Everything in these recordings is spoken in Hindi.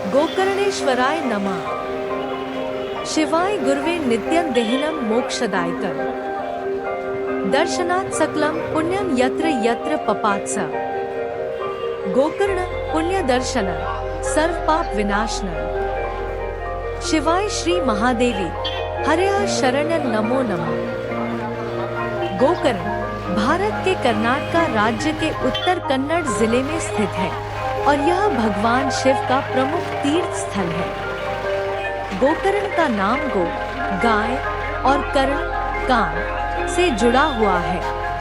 गोकर्णेश्वराय नमः। शिवाय गुरुवे नित्यं देहिनं मोक्षदायकं। दर्शनात् सकलं पुण्यं यत्र यत्र पपात्स। गोकर्ण पुण्य दर्शन सर्व पाप विनाशन। शिवाय श्री महादेवी हरया शरणं नमो नमः। गोकर्ण भारत के कर्नाटक राज्य के उत्तर कन्नड़ जिले में स्थित है और यह भगवान शिव का प्रमुख तीर्थ स्थल है। गोकर्ण का नाम गो गाय और कर्ण कान से जुड़ा हुआ है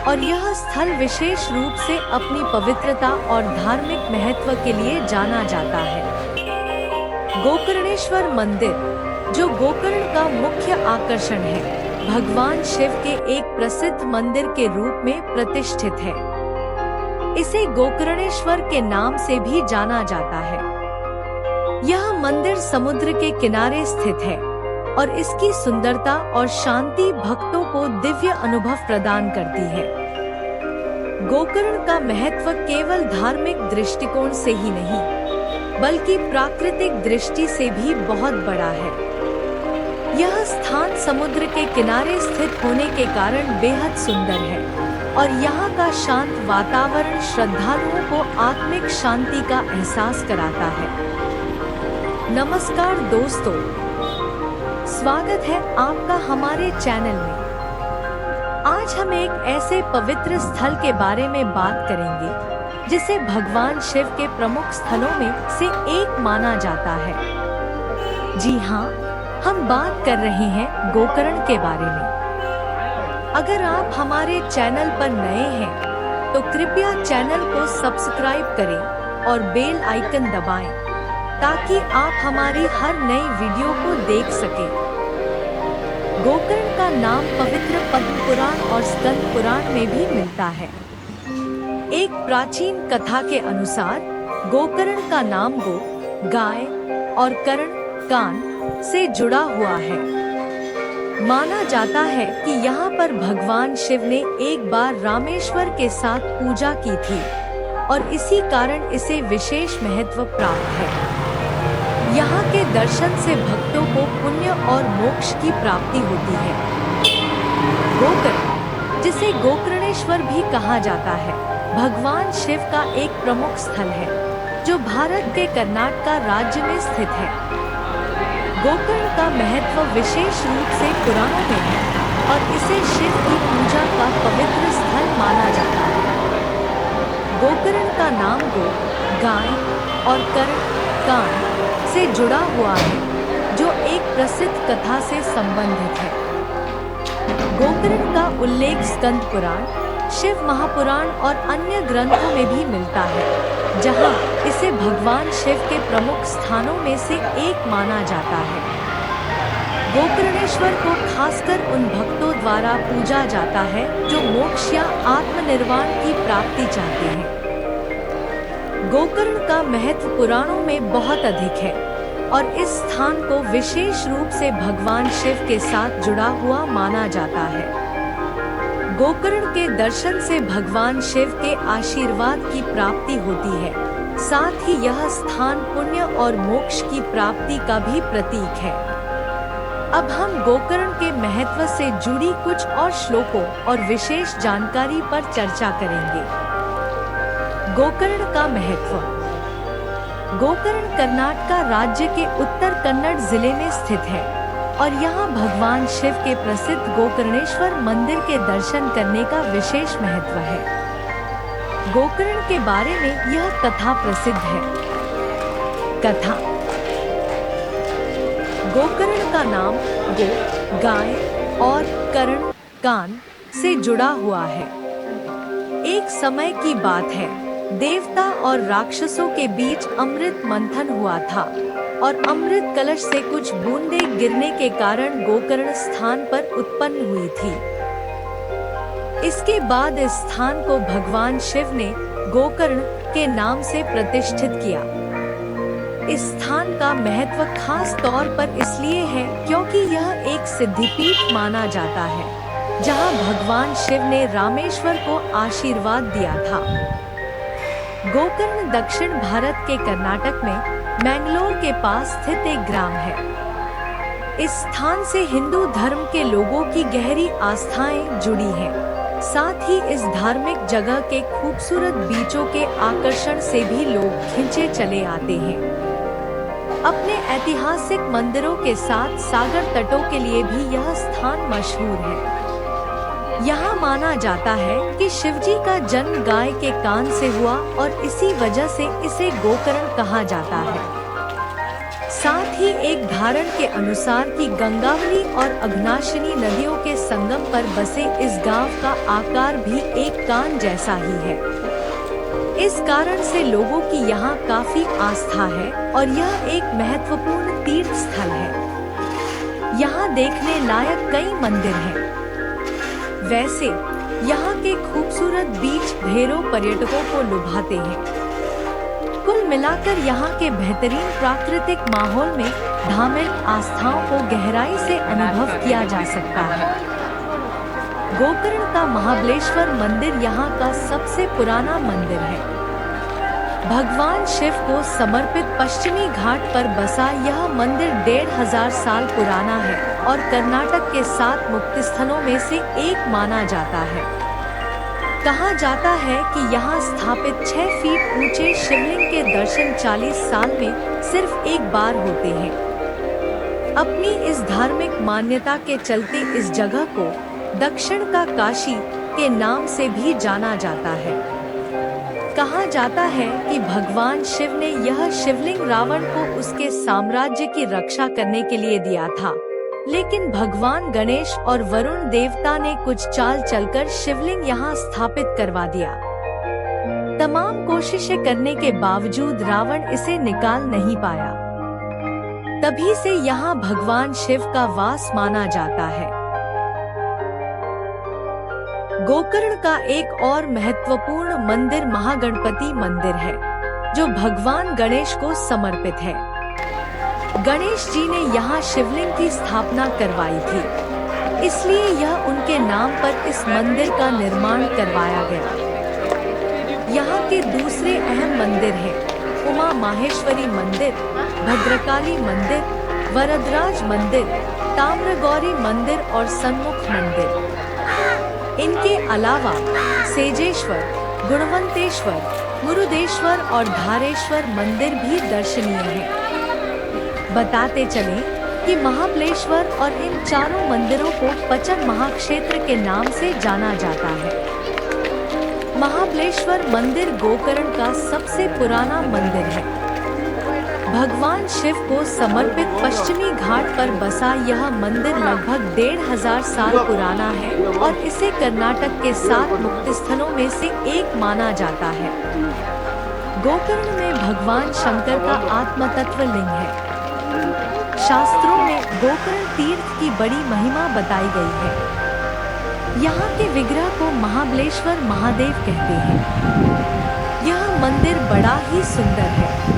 और यह स्थल विशेष रूप से अपनी पवित्रता और धार्मिक महत्व के लिए जाना जाता है। गोकर्णेश्वर मंदिर, जो गोकर्ण का मुख्य आकर्षण है, भगवान शिव के एक प्रसिद्ध मंदिर के रूप में प्रतिष्ठित है। इसे गोकर्णेश्वर के नाम से भी जाना जाता है। यह मंदिर समुद्र के किनारे स्थित है और इसकी सुंदरता और शांति भक्तों को दिव्य अनुभव प्रदान करती है। गोकर्ण का महत्व केवल धार्मिक दृष्टिकोण से ही नहीं, बल्कि प्राकृतिक दृष्टि से भी बहुत बड़ा है। यह स्थान समुद्र के किनारे स्थित होने के कारण बेहद सुंदर है और यहाँ का शांत वातावरण श्रद्धालुओं को आत्मिक शांति का एहसास कराता है। नमस्कार दोस्तों, स्वागत है आपका हमारे चैनल में। आज हम एक ऐसे पवित्र स्थल के बारे में बात करेंगे जिसे भगवान शिव के प्रमुख स्थलों में से एक माना जाता है। जी हाँ, हम बात कर रहे हैं गोकर्ण के बारे में। अगर आप हमारे चैनल पर नए हैं तो कृपया चैनल को सब्सक्राइब करें और बेल आइकन दबाएं ताकि आप हमारी हर नई वीडियो को देख सकें। गोकर्ण का नाम पवित्र पद्म पुराण और स्कंद पुराण में भी मिलता है। एक प्राचीन कथा के अनुसार गोकर्ण का नाम गो गाय और कर्ण कान से जुड़ा हुआ है। माना जाता है कि यहाँ पर भगवान शिव ने एक बार रामेश्वर के साथ पूजा की थी और इसी कारण इसे विशेष महत्व प्राप्त है। यहाँ के दर्शन से भक्तों को पुण्य और मोक्ष की प्राप्ति होती है। गोकर्ण, जिसे गोकर्णेश्वर भी कहा जाता है, भगवान शिव का एक प्रमुख स्थल है जो भारत के कर्नाटक राज्य में स्थित है। गोकर्ण का महत्व विशेष रूप से पुराणों में है और इसे शिव की पूजा का पवित्र स्थल माना जाता है। गोकर्ण का नाम गो गाय और कर्ण कान से जुड़ा हुआ है, जो एक प्रसिद्ध कथा से संबंधित है। गोकर्ण का उल्लेख स्कंद पुराण, शिव महापुराण और अन्य ग्रंथों में भी मिलता है, जहां इसे भगवान शिव के प्रमुख स्थानों में से एक माना जाता है। गोकर्णेश्वर को खासकर उन भक्तों द्वारा पूजा जाता है जो मोक्ष या आत्मनिर्वाण की प्राप्ति चाहते हैं। गोकर्ण का महत्व पुराणों में बहुत अधिक है और इस स्थान को विशेष रूप से भगवान शिव के साथ जुड़ा हुआ माना जाता है। गोकर्ण के दर्शन से भगवान शिव के आशीर्वाद की प्राप्ति होती है। साथ ही यह स्थान पुण्य और मोक्ष की प्राप्ति का भी प्रतीक है। अब हम गोकर्ण के महत्व से जुड़ी कुछ और श्लोकों और विशेष जानकारी पर चर्चा करेंगे। गोकर्ण का महत्व। गोकर्ण कर्नाटक राज्य के उत्तर कन्नड़ जिले में स्थित है और यहाँ भगवान शिव के प्रसिद्ध गोकर्णेश्वर मंदिर के दर्शन करने का विशेष महत्व है। गोकर्ण के बारे में यह कथा प्रसिद्ध है। कथा। गोकर्ण का नाम गो गाय और कर्ण कान से जुड़ा हुआ है। एक समय की बात है, देवता और राक्षसों के बीच अमृत मंथन हुआ था और अमृत कलश से कुछ बूंदें गिरने के कारण गोकर्ण स्थान पर उत्पन्न हुई थी। इसके बाद इस स्थान को भगवान शिव ने गोकर्ण के नाम से प्रतिष्ठित किया। इस स्थान का महत्व खास तौर पर इसलिए है क्योंकि यह एक सिद्धिपीठ माना जाता है, जहां भगवान शिव ने रामेश्वर को आशीर्वाद दिया था। गोकर्ण दक्षिण भारत के कर्नाटक में मैंगलोर के पास स्थित एक ग्राम है। इस स्थान से हिंदू धर्म के लोगों की गहरी आस्थाएं जुड़ी हैं। साथ ही इस धार्मिक जगह के खूबसूरत बीचों के आकर्षण से भी लोग खिंचे चले आते हैं। अपने ऐतिहासिक मंदिरों के साथ सागर तटों के लिए भी यह स्थान मशहूर है। यहाँ माना जाता है कि शिवजी का जन्म गाय के कान से हुआ और इसी वजह से इसे गोकर्ण कहा जाता है। साथ ही एक धारण के अनुसार कि गंगावली और अघनाशिनी नदियों के संगम पर बसे इस गांव का आकार भी एक कान जैसा ही है। इस कारण से लोगों की यहाँ काफी आस्था है और यह एक महत्वपूर्ण तीर्थ स्थल है। यहाँ देखने लायक कई मंदिर हैं। वैसे यहाँ के खूबसूरत बीच ढेरों पर्यटकों को लुभाते हैं। कुल मिलाकर यहाँ के बेहतरीन प्राकृतिक माहौल में धार्मिक आस्थाओं को गहराई से अनुभव किया जा सकता है। गोकर्ण का महाबलेश्वर मंदिर यहाँ का सबसे पुराना मंदिर है। भगवान शिव को समर्पित पश्चिमी घाट पर बसा यह मंदिर 1500 साल पुराना है और कर्नाटक के 7 मुक्ति स्थलों में से एक माना जाता है। कहा जाता है कि यहाँ स्थापित 6 फीट ऊंचे शिवलिंग के दर्शन 40 साल में सिर्फ एक बार होते हैं। अपनी इस धार्मिक मान्यता के चलते इस जगह को दक्षिण का काशी के नाम से भी जाना जाता है। कहा जाता है कि भगवान शिव ने यह शिवलिंग रावण को उसके साम्राज्य की रक्षा करने के लिए दिया था, लेकिन भगवान गणेश और वरुण देवता ने कुछ चाल चलकर शिवलिंग यहाँ स्थापित करवा दिया। तमाम कोशिशें करने के बावजूद रावण इसे निकाल नहीं पाया। तभी से यहाँ भगवान शिव का वास माना जाता है। गोकर्ण का एक और महत्वपूर्ण मंदिर महागणपति मंदिर है, जो भगवान गणेश को समर्पित है। गणेश जी ने यहाँ शिवलिंग की स्थापना करवाई थी, इसलिए यह उनके नाम पर इस मंदिर का निर्माण करवाया गया। यहाँ के दूसरे अहम मंदिर हैं उमा माहेश्वरी मंदिर, भद्रकाली मंदिर, वरदराज मंदिर, ताम्रगौरी मंदिर और सन्मुख मंदिर। इनके अलावा सेजेश्वर, गुणवंतेश्वर, मुरुदेश्वर और धारेश्वर मंदिर भी दर्शनीय हैं। बताते चलें कि महाबलेश्वर और इन चारों मंदिरों को पचन महाक्षेत्र के नाम से जाना जाता है। महाबलेश्वर मंदिर गोकर्ण का सबसे पुराना मंदिर है। भगवान शिव को समर्पित पश्चिमी घाट पर बसा यह मंदिर लगभग 1500 साल पुराना है और इसे कर्नाटक के 7 मुक्ति स्थलों में से एक माना जाता है। गोकर्ण में भगवान शंकर का आत्म तत्व लिंग है। शास्त्रों में गोकर्ण तीर्थ की बड़ी महिमा बताई गई है। यहाँ के विग्रह को महाबलेश्वर महादेव कहते हैं। यह मंदिर बड़ा ही सुंदर है।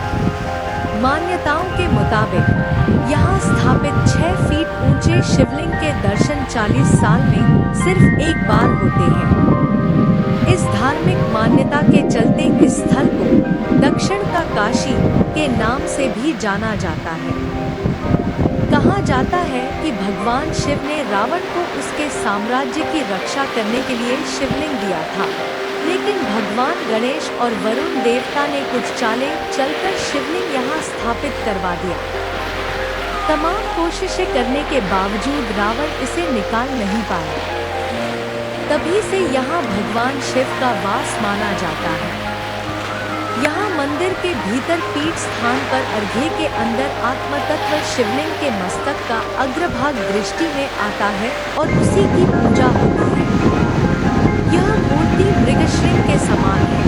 मान्यताओं के मुताबिक यहाँ स्थापित 6 फीट ऊंचे शिवलिंग के दर्शन 40 साल में सिर्फ एक बार होते हैं। इस धार्मिक मान्यता के चलते इस स्थल को दक्षिण का काशी के नाम से भी जाना जाता है। कहा जाता है कि भगवान शिव ने रावण को उसके साम्राज्य की रक्षा करने के लिए शिवलिंग दिया था, लेकिन भगवान गणेश और वरुण देवता ने कुछ चालें चलकर शिवलिंग यहाँ स्थापित करवा दिया। तमाम कोशिशें करने के बावजूद रावण इसे निकाल नहीं पाया। तभी से यहाँ भगवान शिव का वास माना जाता है। यहाँ मंदिर के भीतर पीठ स्थान पर अर्घ्य के अंदर आत्मतत्व शिवलिंग के मस्तक का अग्रभाग दृष्टि में आता है और उसी की पूजा होती है। यह मूर्ति मृगशृंग के समान है।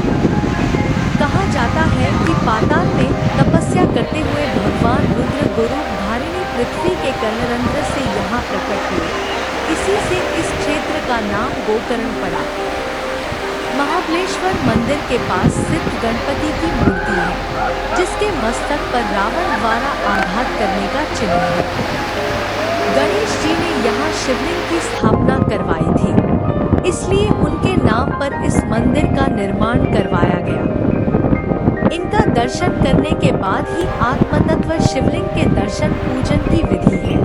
कहा जाता है कि पाताल में तपस्या करते हुए भगवान रुद्र गुरु धारिणी पृथ्वी के कर्णरंध्र से यहाँ प्रकट हुए। इसी से इस क्षेत्र का नाम गोकर्ण पड़ा। महाबलेश्वर मंदिर के पास स्थित गणपति की मूर्ति है, जिसके मस्तक पर रावण द्वारा आघात करने का चिन्ह है। गणेश जी ने यहाँ शिवलिंग की स्थापना करवाई थी, इसलिए उनके नाम पर इस मंदिर का निर्माण करवाया गया। इनका दर्शन करने के बाद ही आत्मतत्व शिवलिंग के दर्शन पूजन की विधि है।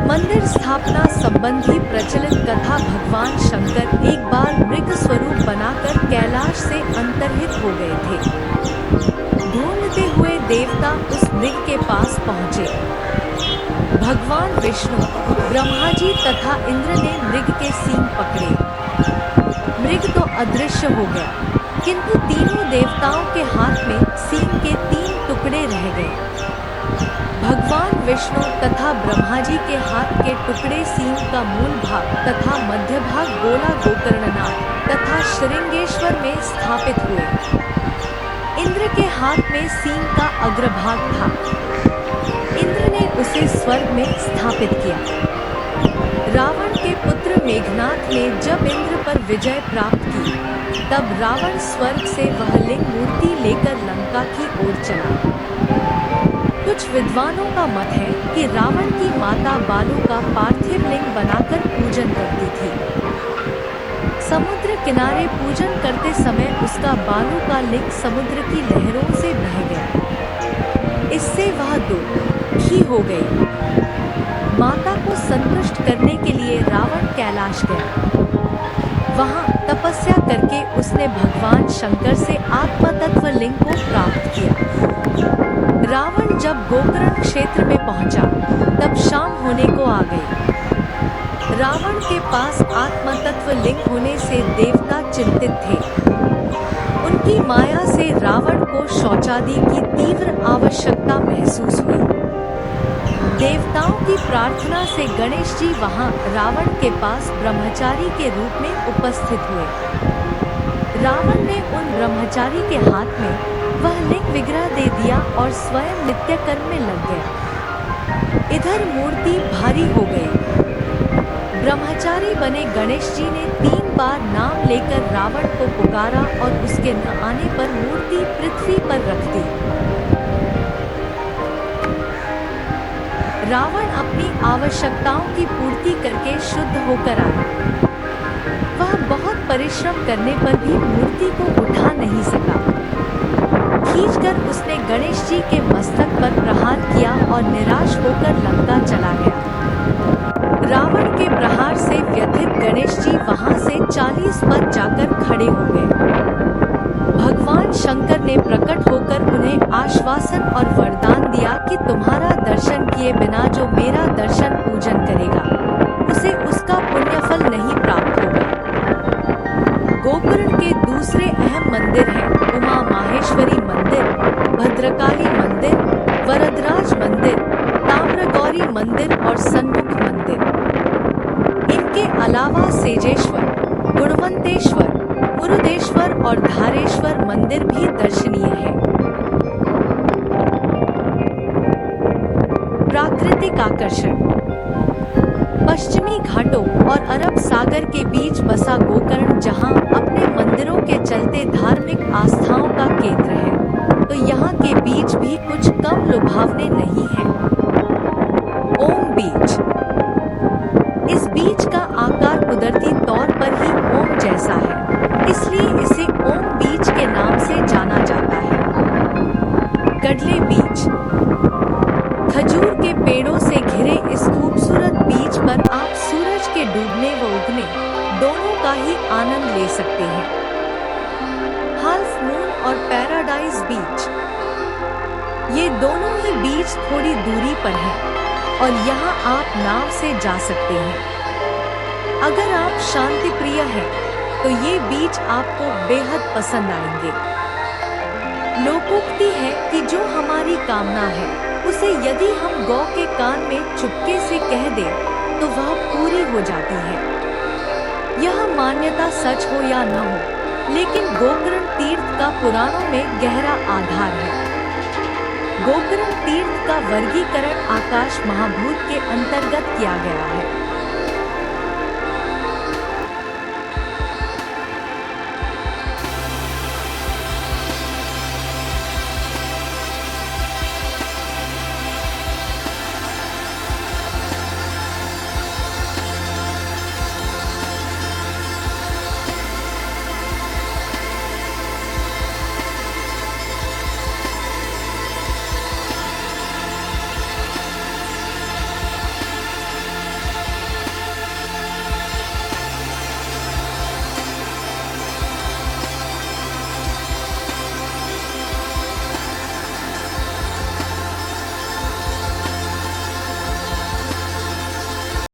मंदिर स्थापना संबंधी प्रचलित कथा। भगवान शंकर एक बार मृग स्वरूप बनाकर कैलाश से अंतर्हित हो गए थे। ढूंढते हुए देवता उस मृग के पास पहुँचे। भगवान विष्णु, ब्रह्मा जी तथा इंद्र ने मृग के सींग पकड़े। मृग तो अदृश्य हो गया, किंतु तीनों देवताओं के हाथ में सींग के 3 टुकड़े रह गए। भगवान विष्णु तथा ब्रह्मा जी के हाथ के टुकड़े सींग का मूल भाग तथा मध्य भाग गोला गोकर्णनाथ तथा श्रृंगेश्वर में स्थापित हुए। इंद्र के हाथ में सींग का अग्रभाग था। इंद्र ने उसे स्वर्ग में स्थापित किया। रावण के पुत्र मेघनाथ ने जब इंद्र पर विजय प्राप्त की, तब रावण स्वर्ग से वह लिंग मूर्ति लेकर लंका की ओर चला। कुछ विद्वानों का मत है कि रावण की माता बालू का पार्थिव लिंग बनाकर पूजन करती थी। समुद्र किनारे पूजन करते समय उसका बालू का लिंग समुद्र की लहरों से बह गया। इससे वह दुखी हो गई। माता को संतुष्ट करने के लिए रावण कैलाश गया। वहां तपस्या करके उसने भगवान शंकर से आत्मतत्व लिंग को प्राप्त किया। रावण जब गोकर्ण क्षेत्र में पहुंचा, तब शाम होने को आ गई। रावण के पास आत्मतत्व लिंग होने से देवता चिंतित थे। उनकी माया से रावण को शौचादि की तीव्र आवश्यकता महसूस हुई। देवताओं की प्रार्थना से गणेश जी वहां रावण के पास ब्रह्मचारी के रूप में उपस्थित हुए। रावण ने उन ब्रह्मचारी के हाथ में वह लिंग विग्रह दे दिया और स्वयं नित्य कर्म में लग गया। इधर मूर्ति भारी हो गई। ब्रह्मचारी बने गणेश जी ने 3 बार नाम लेकर रावण को पुकारा और उसके न आने पर मूर्ति पृथ्वी पर रख दी। रावण अपनी आवश्यकताओं की पूर्ति करके शुद्ध होकर आया। वह बहुत परिश्रम करने पर भी मूर्ति को उठा नहीं सका। खींचकर उसने गणेश जी के मस्तक पर प्रहार किया और निराश होकर लंका चला गया। रावण के प्रहार से व्यथित गणेश जी वहां से 40 पद जाकर खड़े हो गए। भगवान शंकर ने प्रकट होकर उन्हें आश्वासन और वरदान दिया कि तुम्हारा दर्शन किए बिना जो मेरा दर्शन पूजन करेगा, उसे उसका पुण्यफल नहीं प्राप्त होगा। गोकर्ण के दूसरे अहम मंदिर हैं उमा माहेश्वरी मंदिर, भद्रकाली मंदिर, वरदराज मंदिर, ताम्रगौरी मंदिर और सन्मुख मंदिर। इनके अलावा सेजेश्वर, गुणवंतेश्वर, मुरुदेश्वर और धारेश्वर मंदिर भी दर्शनीय है। प्राकृतिक आकर्षण। पश्चिमी घाटों और अरब सागर के बीच बसा गोकर्ण जहां अपने मंदिरों के चलते धार्मिक आस्थाओं का केंद्र है, तो यहाँ के बीच भी कुछ कम लुभावने नहीं हैं। ओम बीच। इस बीच का आकार कुदरती तौर पर ही ओम जैसा है, इसलिए इसे ओम बीच के नाम से जाना जाता है। गडले बीच। खजूर के पेड़ों से घिरे इस खूबसूरत बीच पर आप सूरज के डूबने व उगने दोनों का ही आनंद ले सकते हैं। हाल्फ मून और पैराडाइज बीच। ये दोनों ही बीच थोड़ी दूरी पर हैं और यहाँ आप नाव से जा सकते हैं। अगर आप शांति प्रिय हैं, तो ये बीच आपको बेहद पसंद आएंगे। लोकोक्ति है कि जो हमारी कामना है, उसे यदि हम गौ के कान में चुपके से कह दें, तो वह पूरी हो जाती है। यह मान्यता सच हो या न हो, लेकिन गोकर्ण तीर्थ का पुराणों में गहरा आधार है। गोकर्ण तीर्थ का वर्गीकरण आकाश महाभूत के अंतर्गत किया गया है।